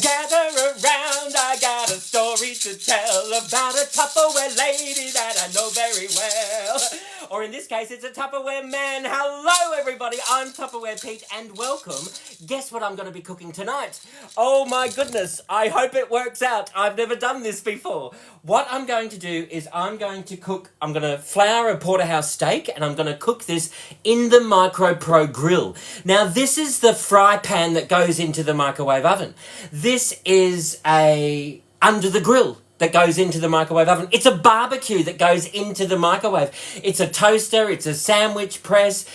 Gather around, I got a story to tell about a Tupperware lady that I know very well. Or in this case, it's a Tupperware man. Hello, everybody. I'm Tupperware Pete, and welcome. Guess what I'm going to be cooking tonight? Oh, my goodness. I hope it works out. I've never done this before. What I'm going to do is I'm going to flour a porterhouse steak, and I'm going to cook this in the Micro Pro grill. Now, this is the fry pan that goes into the microwave oven. This is a under the grill that goes into the microwave oven. It's a barbecue that goes into the microwave. It's a toaster. It's a sandwich press.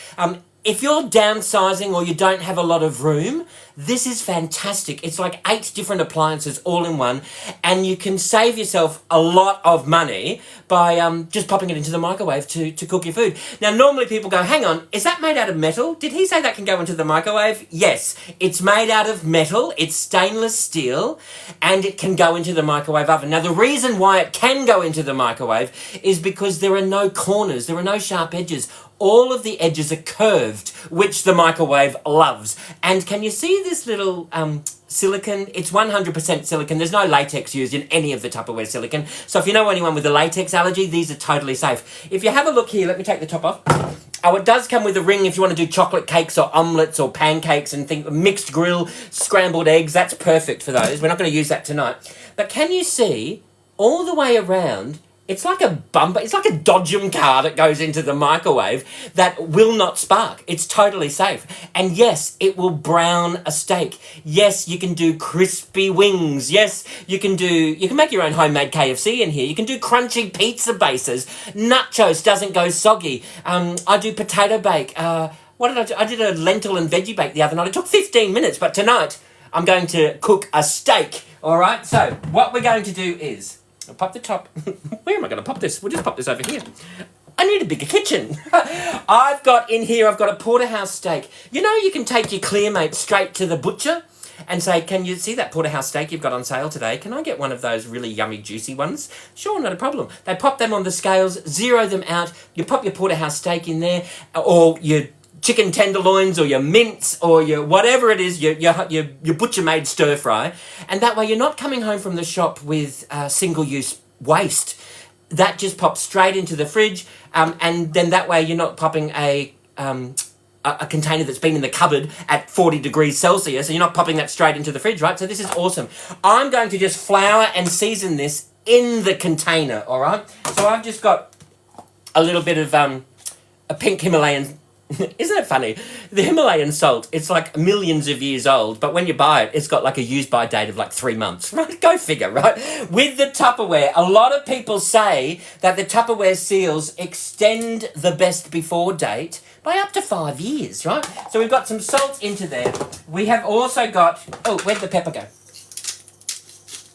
If you're downsizing or you don't have a lot of room, this is fantastic. It's like 8 different appliances all in one, and you can save yourself a lot of money by just popping it into the microwave to cook your food. Now, normally people go, hang on, is that made out of metal? Did he say that can go into the microwave? Yes, it's made out of metal. It's stainless steel, and it can go into the microwave oven. Now, the reason why it can go into the microwave is because there are no corners. There are no sharp edges. All of the edges are curved, which the microwave loves. And can you see this little silicone? It's 100% silicone. There's no latex used in any of the Tupperware silicone. So if you know anyone with a latex allergy, these are totally safe. If you have a look here, let me take the top off. Oh, it does come with a ring if you want to do chocolate cakes or omelettes or pancakes and mixed grill, scrambled eggs. That's perfect for those. We're not going to use that tonight. But can you see all the way around? It's like a bumper, it's like a Dodgem car that goes into the microwave that will not spark. It's totally safe. And yes, it will brown a steak. Yes, you can do crispy wings. Yes, you can make your own homemade KFC in here. You can do crunchy pizza bases. Nachos doesn't go soggy. I do potato bake. What did I do? I did a lentil and veggie bake the other night. It took 15 minutes, but tonight I'm going to cook a steak. All right, so what we're going to do is I'll pop the top. Where am I going to pop this? We'll just pop this over here. I need a bigger kitchen. I've got a porterhouse steak. You know, you can take your Clearmate straight to the butcher and say, can you see that porterhouse steak you've got on sale today? Can I get one of those really yummy, juicy ones? Sure, not a problem. They pop them on the scales, zero them out. You pop your porterhouse steak in there, or your chicken tenderloins, or your mince, or your whatever it is, your butcher-made stir-fry. And that way you're not coming home from the shop with single-use waste. That just pops straight into the fridge, and then that way you're not popping a container that's been in the cupboard at 40 degrees Celsius, and you're not popping that straight into the fridge, right? So this is awesome. I'm going to just flour and season this in the container, all right? So I've just got a little bit of a pink Himalayan. Isn't it funny? The Himalayan salt, it's like millions of years old, but when you buy it, it's got like a use-by date of like 3 months, right? Go figure, right? With the Tupperware, a lot of people say that the Tupperware seals extend the best before date by up to 5 years, right? So we've got some salt into there. We have also got, oh, where'd the pepper go?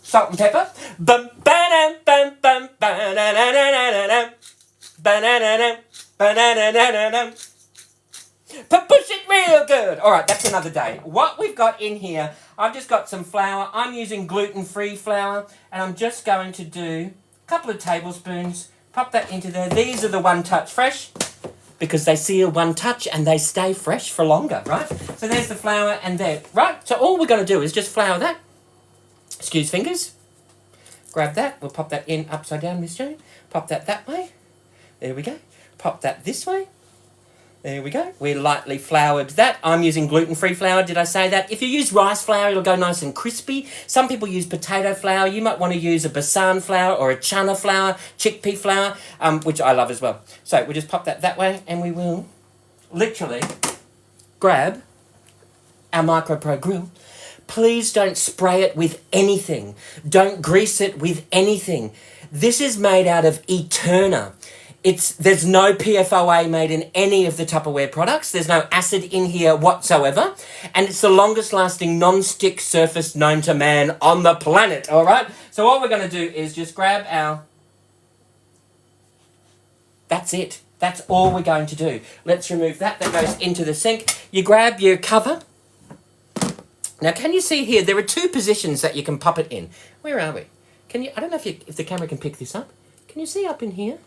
Salt and pepper. Bum, ba-dum, bum, bum, ba-da-da-da-da-da-dum. Ba-da-da-dum, ba-da-da-da-da-dum. Push it real good. All right, that's another day. What we've got in here, I've just got some flour. I'm using gluten-free flour, and I'm just going to do a couple of tablespoons. Pop that into there. These are the One Touch Fresh, because they seal one touch and they stay fresh for longer, right? So there's the flour and there, right? So all we're going to do is just flour that. Excuse fingers. Grab that. We'll pop that in upside down, Miss Jane. Pop that way. There we go. Pop that this way. There we go. We lightly floured that. I'm using gluten-free flour. Did I say that? If you use rice flour, it'll go nice and crispy. Some people use potato flour. You might want to use a Basan flour or a chana flour, chickpea flour, which I love as well. So we'll just pop that way, and we will literally grab our Micro Pro grill. Please don't spray it with anything. Don't grease it with anything. This is made out of Eterna. There's no PFOA made in any of the Tupperware products. There's no acid in here whatsoever. And it's the longest lasting non-stick surface known to man on the planet, all right? So what we're going to do is just grab our... That's it. That's all we're going to do. Let's remove that. That goes into the sink. You grab your cover. Now, can you see here? There are 2 positions that you can pop it in. Where are we? Can you? I don't know if the camera can pick this up. Can you see up in here?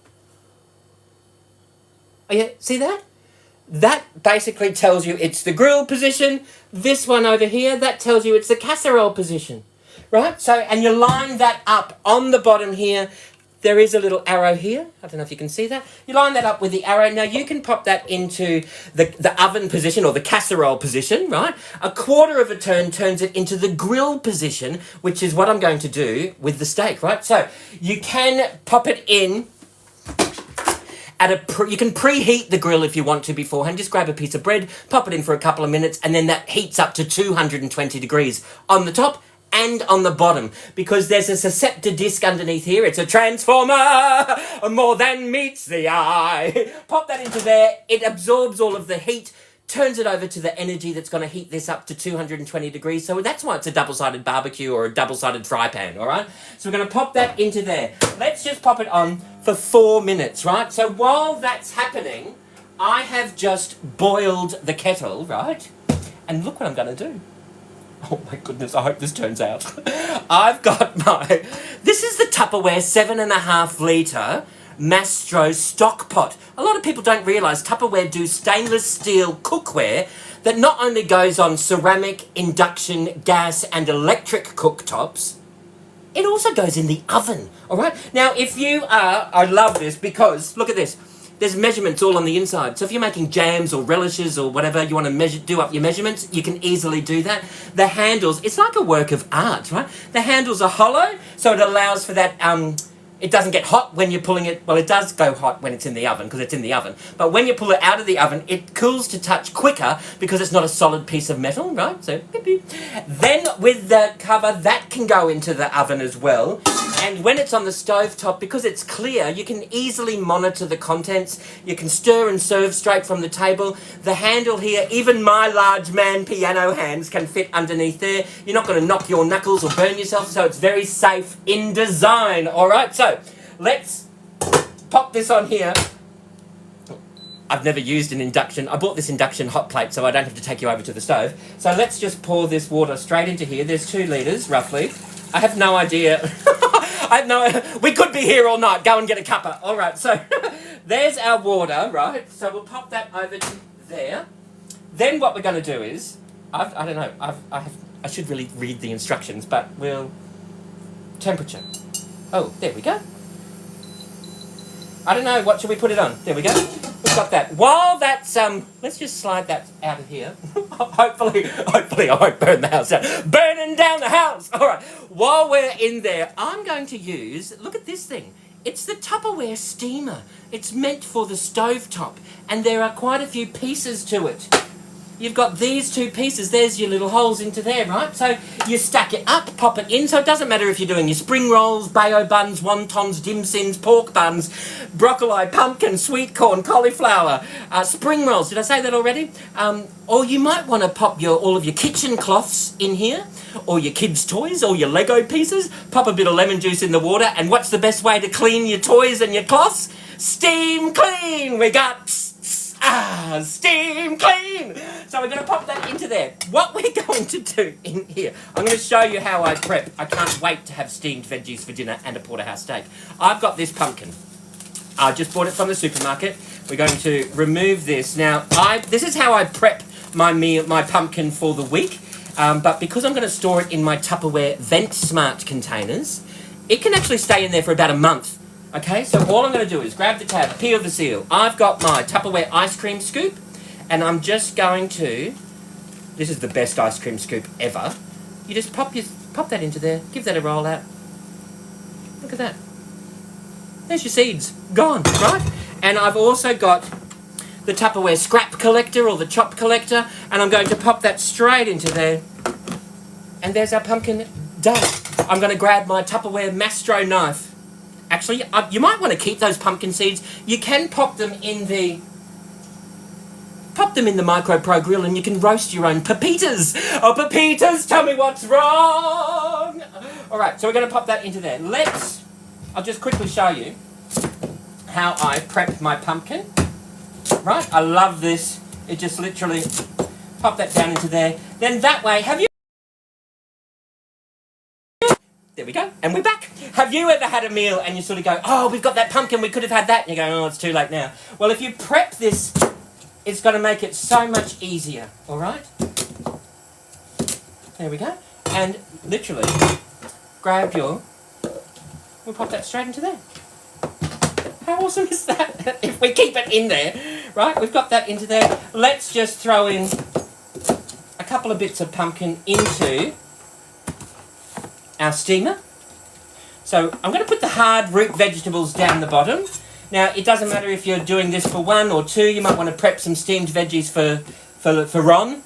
Oh, yeah, see that? that basically tells you it's the grill position. This one over here, that tells you it's the casserole position, right? So, and you line that up on the bottom here. There is a little arrow here. I don't know if you can see that. You line that up with the arrow. Now you can pop that into the oven position or the casserole position, right? A quarter of a turn turns it into the grill position, which is what I'm going to do with the steak, right? So you can pop it in you can preheat the grill if you want to beforehand. Just grab a piece of bread, pop it in for a couple of minutes, and then that heats up to 220 degrees on the top and on the bottom, because there's a susceptor disc underneath here. It's a transformer, more than meets the eye. Pop that into there. It absorbs all of the heat, turns it over to the energy that's going to heat this up to 220 degrees. So that's why it's a double-sided barbecue or a double-sided fry pan, all right? So we're going to pop that into there. Let's just pop it on for 4 minutes, right? So while that's happening, I have just boiled the kettle, right? And look what I'm going to do. Oh my goodness, I hope this turns out. I've got this is the Tupperware 7.5 litre Mastro stock pot. A lot of people don't realise Tupperware do stainless steel cookware that not only goes on ceramic, induction, gas and electric cooktops, it also goes in the oven, all right? Now, if you are, I love this because, look at this. There's measurements all on the inside. So if you're making jams or relishes or whatever, you want to do up your measurements, you can easily do that. The handles, it's like a work of art, right? The handles are hollow, so it allows for that, it doesn't get hot when you're pulling it. Well, it does go hot when it's in the oven, because it's in the oven. But when you pull it out of the oven, it cools to touch quicker because it's not a solid piece of metal, right? So, beep, beep. Then with the cover, that can go into the oven as well. And when it's on the stove top, because it's clear, you can easily monitor the contents. You can stir and serve straight from the table. The handle here, even my large man piano hands can fit underneath there. You're not going to knock your knuckles or burn yourself, so it's very safe in design, all right? So let's pop this on here. I've never used an induction. I bought this induction hot plate so I don't have to take you over to the stove. So let's just pour this water straight into here. There's 2 litres, roughly. I have no idea. We could be here all night. Go and get a cuppa. All right, so there's our water, right? So we'll pop that over to there. Then what we're going to do is, I don't know, I should really read the instructions, but we'll, temperature. Oh, there we go. I don't know, what should we put it on? There we go. We've got that. While that's, let's just slide that out of here. Hopefully I won't burn the house down. Burning down the house! All right. While we're in there, I'm going to use, look at this thing. It's the Tupperware steamer. It's meant for the stovetop, and there are quite a few pieces to it. You've got these 2 pieces. There's your little holes into there, right? So you stack it up, pop it in. So it doesn't matter if you're doing your spring rolls, bayo buns, wontons, dim sums, pork buns, broccoli, pumpkin, sweet corn, cauliflower, spring rolls. Did I say that already? Or you might want to pop all of your kitchen cloths in here, or your kids' toys, or your Lego pieces. Pop a bit of lemon juice in the water. And what's the best way to clean your toys and your cloths? Steam clean. We got... steam clean! So we're going to pop that into there. What we're going to do in here, I'm going to show you how I prep. I can't wait to have steamed veggies for dinner and a porterhouse steak. I've got this pumpkin. I just bought it from the supermarket. We're going to remove this. Now, this is how I prep my pumpkin for the week. But because I'm going to store it in my Tupperware Vent Smart containers, it can actually stay in there for about a month. Okay, so all I'm going to do is grab the tab, peel the seal. I've got my Tupperware ice cream scoop, and I'm just going to, this is the best ice cream scoop ever. You just pop that into there, give that a roll out. Look at that. There's your seeds, gone, right? And I've also got the Tupperware scrap collector or the chop collector, and I'm going to pop that straight into there. And there's our pumpkin done. I'm going to grab my Tupperware Mastro knife. Actually, you might want to keep those pumpkin seeds. You can pop them in the Micro Pro grill, and you can roast your own pepitas. Oh, pepitas, tell me what's wrong. All right, so we're going to pop that into there. I'll just quickly show you how I prep my pumpkin. Right, I love this. It just literally pop that down into there. Then that way, there we go, and we're back. Have you ever had a meal and you sort of go, oh, we've got that pumpkin, we could have had that, and you go, oh, it's too late now. Well, if you prep this is going to make it so much easier, all right? There we go. And literally, grab your... We'll pop that straight into there. How awesome is that? If we keep it in there, right? We've got that into there. Let's just throw in a couple of bits of pumpkin into our steamer. So I'm going to put the hard root vegetables down the bottom. Now, it doesn't matter if you're doing this for 1 or 2. You might want to prep some steamed veggies for Ron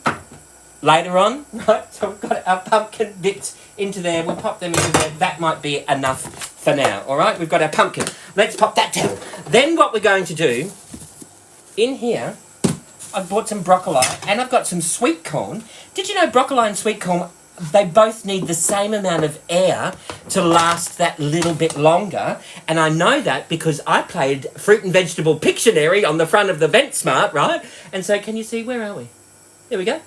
later on, right? So we've got our pumpkin bits into there. We'll pop them into there. That might be enough for now, all right? We've got our pumpkin. Let's pop that down. Then what we're going to do, in here, I've bought some broccoli and I've got some sweet corn. Did you know broccoli and sweet corn, they both need the same amount of air to last that little bit longer? And I know that because I played Fruit and Vegetable Pictionary on the front of the VentSmart, right? And so can you see, where are we? There we go.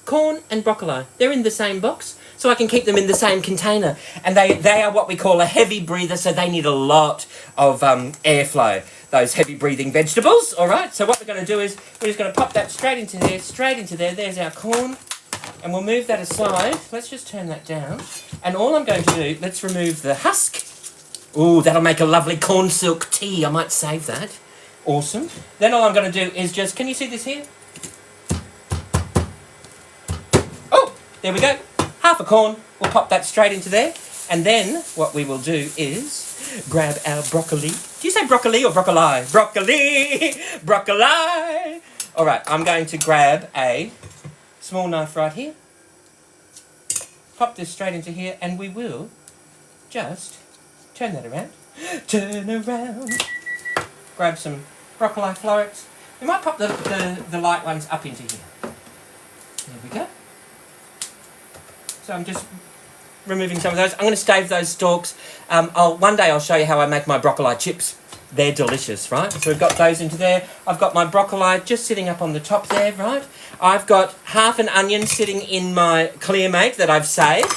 Corn and broccoli. They're in the same box, so I can keep them in the same container. And they are what we call a heavy breather, so they need a lot of airflow, those heavy breathing vegetables, all right? So what we're going to do is we're just going to pop that straight into there, straight into there. There's our corn. And we'll move that aside. Let's just turn that down. And all I'm going to do, let's remove the husk. Ooh, that'll make a lovely corn silk tea. I might save that. Awesome. Then all I'm going to do is just, can you see this here? Oh, there we go. Half a corn. We'll pop that straight into there. And then what we will do is grab our broccoli. Do you say broccoli or broccoli? Broccoli! Broccoli! All right, I'm going to grab a small knife right here. Pop this straight into here, and we will just turn that around. Turn around. Grab some broccoli florets. We might pop the light ones up into here. There we go. So I'm just removing some of those. I'm going to stave those stalks. One day I'll show you how I make my broccoli chips. They're delicious, right? So we've got those into there. I've got my broccoli just sitting up on the top there, right? I've got half an onion sitting in my Clearmate that I've saved.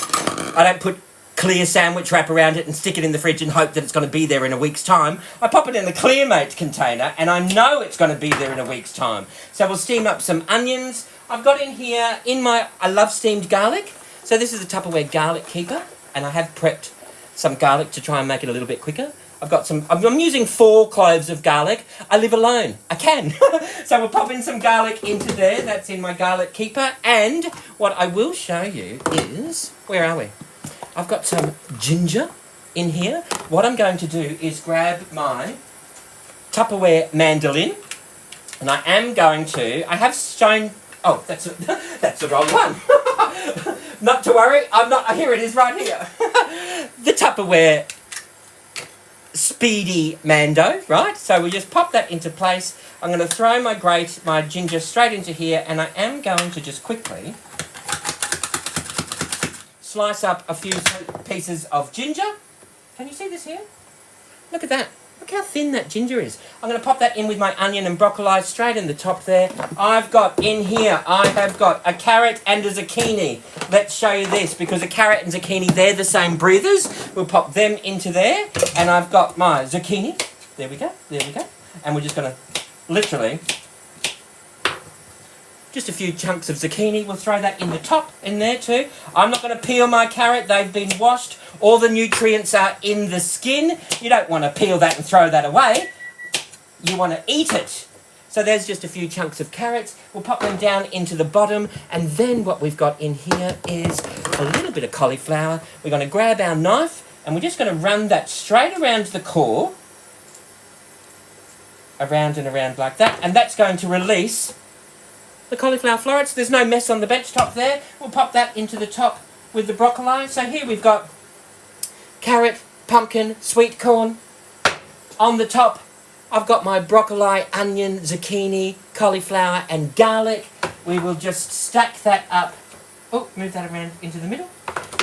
I don't put clear sandwich wrap around it and stick it in the fridge and hope that it's going to be there in a week's time. I pop it in the Clearmate container and I know it's going to be there in a week's time. So we'll steam up some onions. I've got in here, I love steamed garlic. So this is a Tupperware garlic keeper, and I have prepped some garlic to try and make it a little bit quicker. I've got I'm using 4 cloves of garlic. I live alone. I can. So we'll pop in some garlic into there. That's in my garlic keeper. And what I will show you is, where are we? I've got some ginger in here. What I'm going to do is grab my Tupperware mandolin, and I am going to, I have shown, oh, that's the wrong one. Not to worry, here it is right here. The Tupperware Speedy Mando, right? So we just pop that into place. I'm going to throw my ginger straight into here, and I am going to just quickly slice up a few pieces of ginger. Can you see this here? Look at that. Look how thin that ginger is. I'm going to pop that in with my onion and broccoli straight in the top there. I've got in here, I have got a carrot and a zucchini. Let's show you this, because a carrot and zucchini, they're the same breathers. We'll pop them into there. And I've got my zucchini. There we go, there we go. And we're just going to literally, just a few chunks of zucchini. We'll throw that in the top, in there too. I'm not going to peel my carrot. They've been washed. All the nutrients are in the skin. You don't want to peel that and throw that away. You want to eat it. So there's just a few chunks of carrots. We'll pop them down into the bottom. And then what we've got in here is a little bit of cauliflower. We're going to grab our knife and we're just going to run that straight around the core. Around and around like that. And that's going to release the cauliflower florets. There's no mess on the bench top there. We'll pop that into the top with the broccoli. So here we've got carrot, pumpkin, sweet corn. On the top, I've got my broccoli, onion, zucchini, cauliflower, and garlic. We will just stack that up. Oh, move that around into the middle.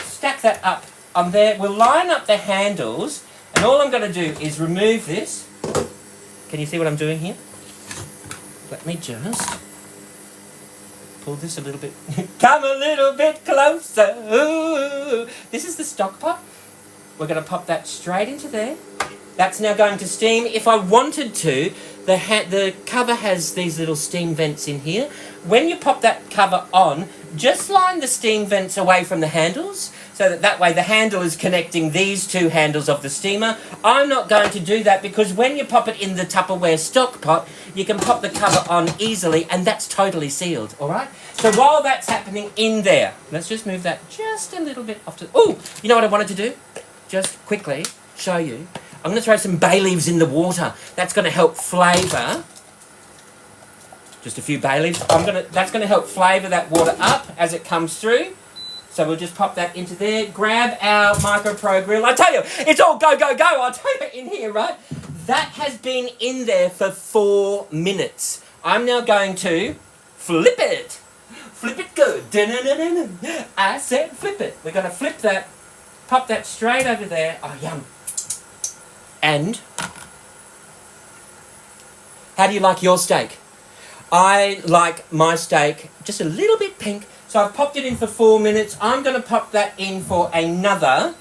Stack that up on there. We'll line up the handles, and all I'm going to do is remove this. Can you see what I'm doing here? Let me just pull this a little bit. Come a little bit closer. Ooh. This is the stock pot. We're going to pop that straight into there. That's now going to steam. If I wanted to, the cover has these little steam vents in here. When you pop that cover on, just line the steam vents away from the handles, so that way the handle is connecting these two handles of the steamer. I'm not going to do that because when you pop it in the Tupperware stock pot, you can pop the cover on easily and that's totally sealed, all right? So while that's happening in there, let's just move that just a little bit off to... Oh, you know what I wanted to do? Just quickly show you. I'm going to throw some bay leaves in the water. That's going to help flavour. Just a few bay leaves. That's going to help flavour that water up as it comes through. So we'll just pop that into there. Grab our micro pro grill. I tell you, it's all go, go, go. I'll tell you in here, right? That has been in there for 4 minutes. I'm now going to flip it. Flip it good. I said flip it. We're going to flip that. Pop that straight over there. Oh, yum. And how do you like your steak? I like my steak just a little bit pink. So I've popped it in for 4 minutes. I'm going to pop that in for another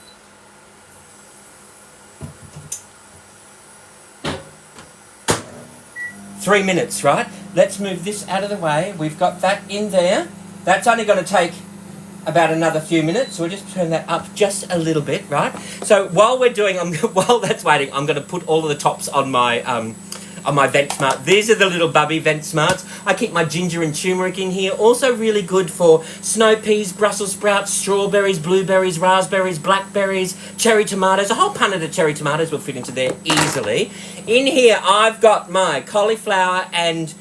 3 minutes, right? Let's move this out of the way. We've got that in there. That's only going to take about another few minutes, so we'll just turn that up just a little bit, right? So while we're doing, while that's waiting, I'm going to put all of the tops on my vent smart. These are the little bubby vent smarts. I keep my ginger and turmeric in here. Also really good for snow peas, Brussels sprouts, strawberries, blueberries, raspberries, blackberries, cherry tomatoes. A whole punnet of cherry tomatoes will fit into there easily. In here, I've got my cauliflower and...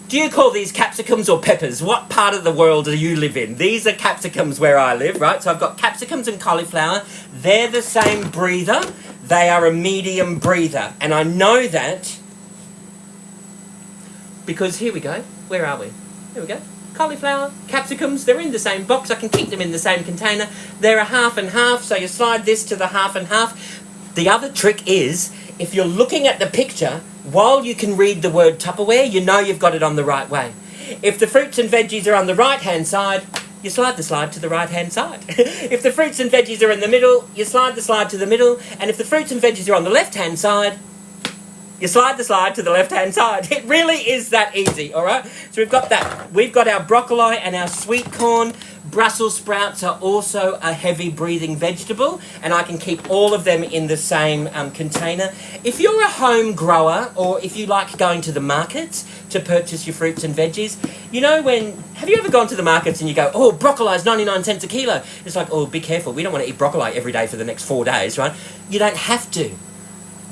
Do you call these capsicums or peppers? What part of the world do you live in? These are capsicums where I live, right? So I've got capsicums and cauliflower. They're the same breather. They are a medium breather. And I know that because, here we go. Where are we? Here we go. Cauliflower, capsicums, they're in the same box. I can keep them in the same container. They're a half and half, so you slide this to the half and half. The other trick is, if you're looking at the picture, while you can read the word Tupperware, you know you've got it on the right way. If the fruits and veggies are on the right-hand side, you slide the slide to the right-hand side. If the fruits and veggies are in the middle, you slide the slide to the middle. And if the fruits and veggies are on the left-hand side, you slide the slide to the left-hand side. It really is that easy, all right? So we've got that. We've got our broccoli and our sweet corn. Brussels sprouts are also a heavy breathing vegetable, and I can keep all of them in the same container. If you're a home grower, or if you like going to the markets to purchase your fruits and veggies, you know have you ever gone to the markets and you go, oh, broccoli is 99 cents a kilo? It's like, oh, be careful. We don't want to eat broccoli every day for the next 4 days, right? You don't have to.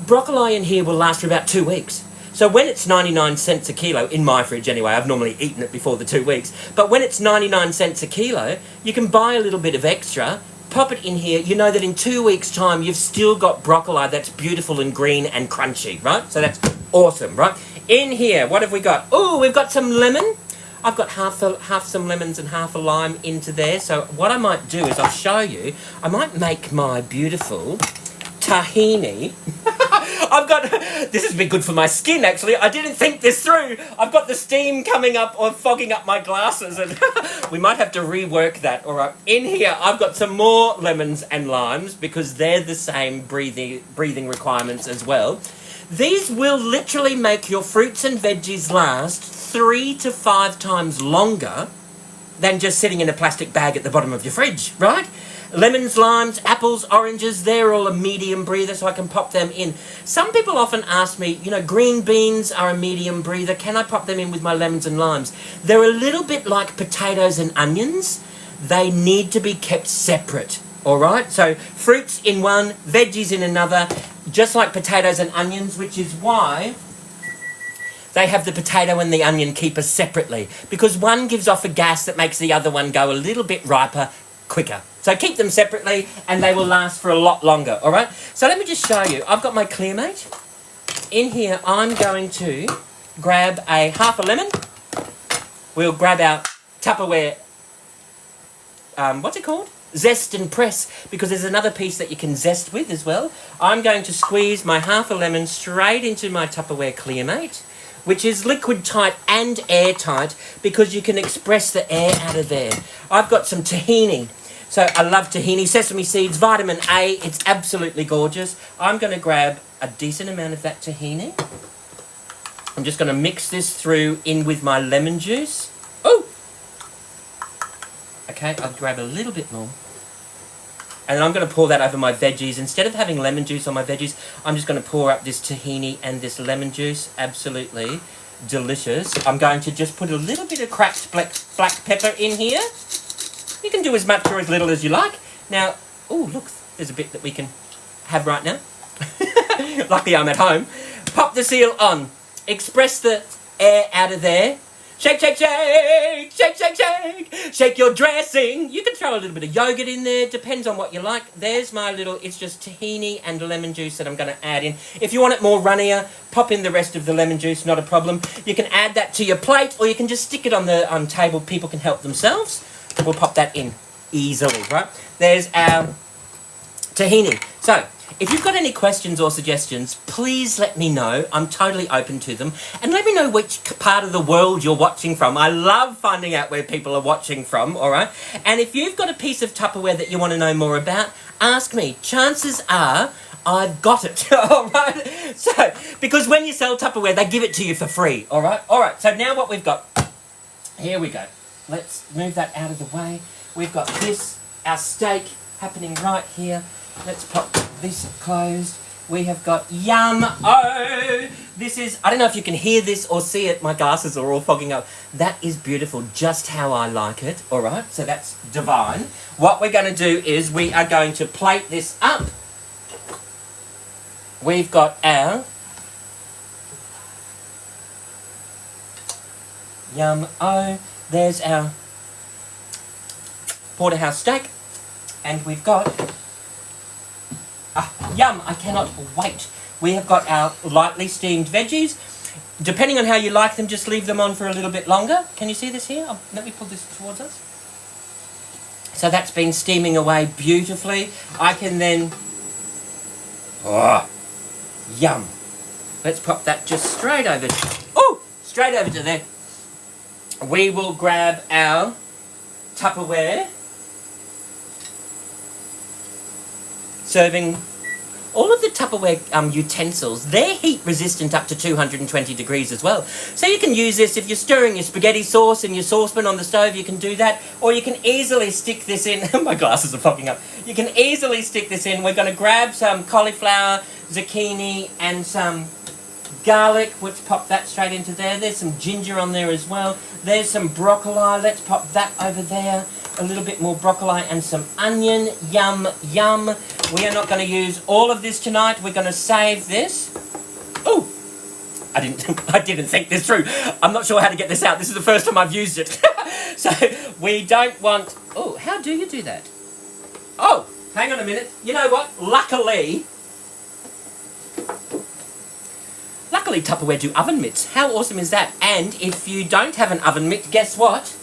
Broccoli in here will last for about 2 weeks. So when it's 99 cents a kilo, in my fridge anyway, I've normally eaten it before the 2 weeks, but when it's 99 cents a kilo, you can buy a little bit of extra, pop it in here. You know that in 2 weeks' time, you've still got broccoli that's beautiful and green and crunchy, right? So that's awesome, right? In here, what have we got? Oh, we've got some lemon. I've got half some lemons and half a lime into there. So what I might do is I'll show you. I might make my beautiful tahini. This has been good for my skin, actually. I didn't think this through. I've got the steam coming up or fogging up my glasses, and we might have to rework that. All right, in here, I've got some more lemons and limes because they're the same breathing requirements as well. These will literally make your fruits and veggies last 3 to 5 times longer than just sitting in a plastic bag at the bottom of your fridge, right? Lemons, limes, apples, oranges, they're all a medium breather, so I can pop them in. Some people often ask me, you know, green beans are a medium breather. Can I pop them in with my lemons and limes? They're a little bit like potatoes and onions. They need to be kept separate, all right? So fruits in one, veggies in another, just like potatoes and onions, which is why they have the potato and the onion keeper separately, because one gives off a gas that makes the other one go a little bit riper quicker. So keep them separately and they will last for a lot longer, all right? So let me just show you. I've got my Clearmate. In here, I'm going to grab a half a lemon. We'll grab our Tupperware, what's it called? Zest and press, because there's another piece that you can zest with as well. I'm going to squeeze my half a lemon straight into my Tupperware Clearmate, which is liquid tight and airtight because you can express the air out of there. I've got some tahini. So I love tahini, sesame seeds, vitamin A. It's absolutely gorgeous. I'm going to grab a decent amount of that tahini. I'm just going to mix this through in with my lemon juice. Oh! Okay, I'll grab a little bit more. And then I'm going to pour that over my veggies. Instead of having lemon juice on my veggies, I'm just going to pour up this tahini and this lemon juice. Absolutely delicious. I'm going to just put a little bit of cracked black pepper in here. You can do as much or as little as you like. Now, oh, look, there's a bit that we can have right now. Luckily, I'm at home. Pop the seal on. Express the air out of there. Shake, shake, shake, shake, shake, shake. Shake your dressing. You can throw a little bit of yogurt in there. Depends on what you like. There's my little, it's just tahini and lemon juice that I'm going to add in. If you want it more runnier, pop in the rest of the lemon juice, not a problem. You can add that to your plate or you can just stick it on the table. People can help themselves. We'll pop that in easily, right? There's our tahini. So, if you've got any questions or suggestions, please let me know. I'm totally open to them. And let me know which part of the world you're watching from. I love finding out where people are watching from, all right? And if you've got a piece of Tupperware that you want to know more about, ask me. Chances are I've got it, all right? So, because when you sell Tupperware, they give it to you for free, all right? All right, so now what we've got, here we go. Let's move that out of the way. We've got this, our steak, happening right here. Let's pop this closed. We have got yum. Oh, this is, I don't know if you can hear this or see it. My glasses are all fogging up. That is beautiful, just how I like it. All right, so that's divine. What we're going to do is we are going to plate this up. We've got our yum. Oh, there's our porterhouse steak. And we've got yum, I cannot wait. We have got our lightly steamed veggies. Depending on how you like them, just leave them on for a little bit longer. Can you see this here? Let me pull this towards us. So that's been steaming away beautifully. I can then... Oh, yum. Let's pop that just straight over. Oh, straight over to there. We will grab our Tupperware. Serving all of the Tupperware utensils, they're heat resistant up to 220 degrees as well. So you can use this if you're stirring your spaghetti sauce in your saucepan on the stove, you can do that. Or you can easily stick this in. My glasses are fogging up. You can easily stick this in. We're going to grab some cauliflower, zucchini and some garlic. Let's pop that straight into there. There's some ginger on there as well. There's some broccoli. Let's pop that over there. A little bit more broccoli and some onion. Yum, yum. We are not going to use all of this tonight. We're going to save this. Oh, I didn't think this through. I'm not sure how to get this out. This is the first time I've used it. So we don't want... Oh, how do you do that? Oh, hang on a minute. You know what? Luckily, Tupperware do oven mitts. How awesome is that? And if you don't have an oven mitt, guess what?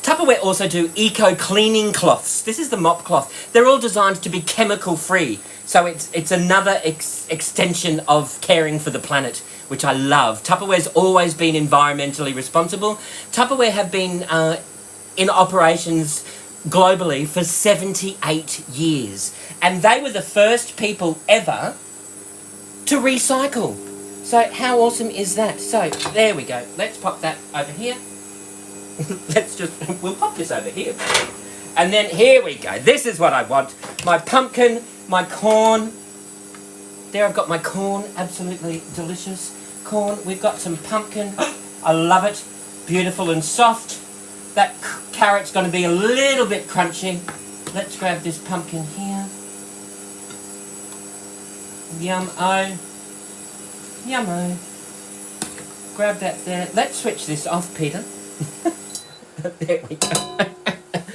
Tupperware also do eco-cleaning cloths. This is the mop cloth. They're all designed to be chemical-free. So it's another extension of caring for the planet, which I love. Tupperware's always been environmentally responsible. Tupperware have been in operations globally for 78 years. And they were the first people ever to recycle. So how awesome is that? So there we go. Let's pop that over here. We'll pop this over here. And then here we go. This is what I want. My pumpkin, my corn. There I've got my corn, absolutely delicious corn. We've got some pumpkin. I love it. Beautiful and soft. That carrot's going to be a little bit crunchy. Let's grab this pumpkin here. Yum-o. Yum-o. Grab that there. Let's switch this off, Peter. There we go.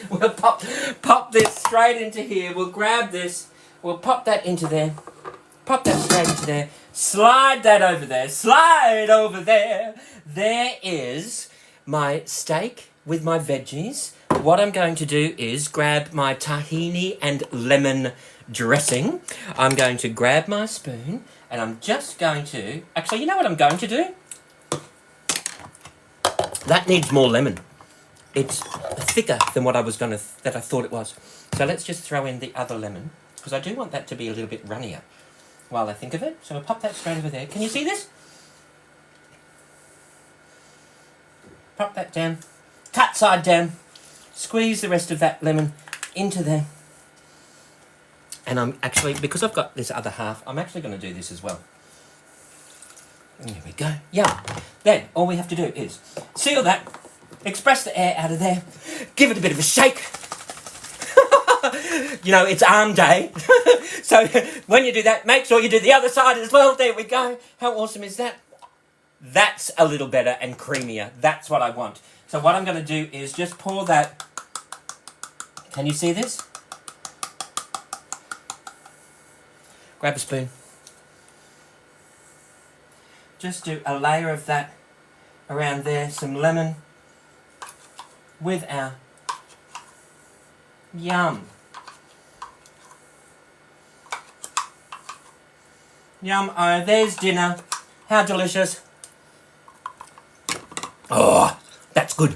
We'll pop this straight into here. We'll grab this. We'll pop that into there. Pop that straight into there. Slide that over there. Slide over there. There is my steak with my veggies. What I'm going to do is grab my tahini and lemon dressing. I'm going to grab my spoon and I'm just going to... Actually, you know what I'm going to do? That needs more lemon. It's thicker than what I thought it was. So let's just throw in the other lemon, because I do want that to be a little bit runnier while I think of it. So I'll pop that straight over there. Can you see this? Pop that down. Cut side down. Squeeze the rest of that lemon into there. And I'm actually, because I've got this other half, I'm actually going to do this as well. There we go. Yeah. Then all we have to do is seal that, express the air out of there, give it a bit of a shake. You know, it's arm day. So when you do that, make sure you do the other side as well. There we go. How awesome is that? That's a little better and creamier. That's what I want. So what I'm going to do is just pour that. Can you see this? Grab a spoon. Just do a layer of that around there. Some lemon with our yum. Yum. Oh, there's dinner. How delicious. Oh, that's good.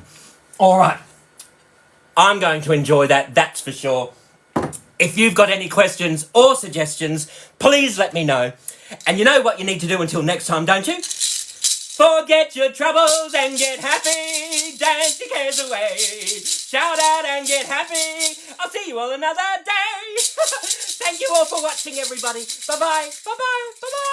All right. I'm going to enjoy that, that's for sure. If you've got any questions or suggestions, please let me know. And you know what you need to do until next time, don't you? Forget your troubles and get happy. Dance your cares away. Shout out and get happy. I'll see you all another day. Thank you all for watching, everybody. Bye-bye. Bye-bye. Bye-bye.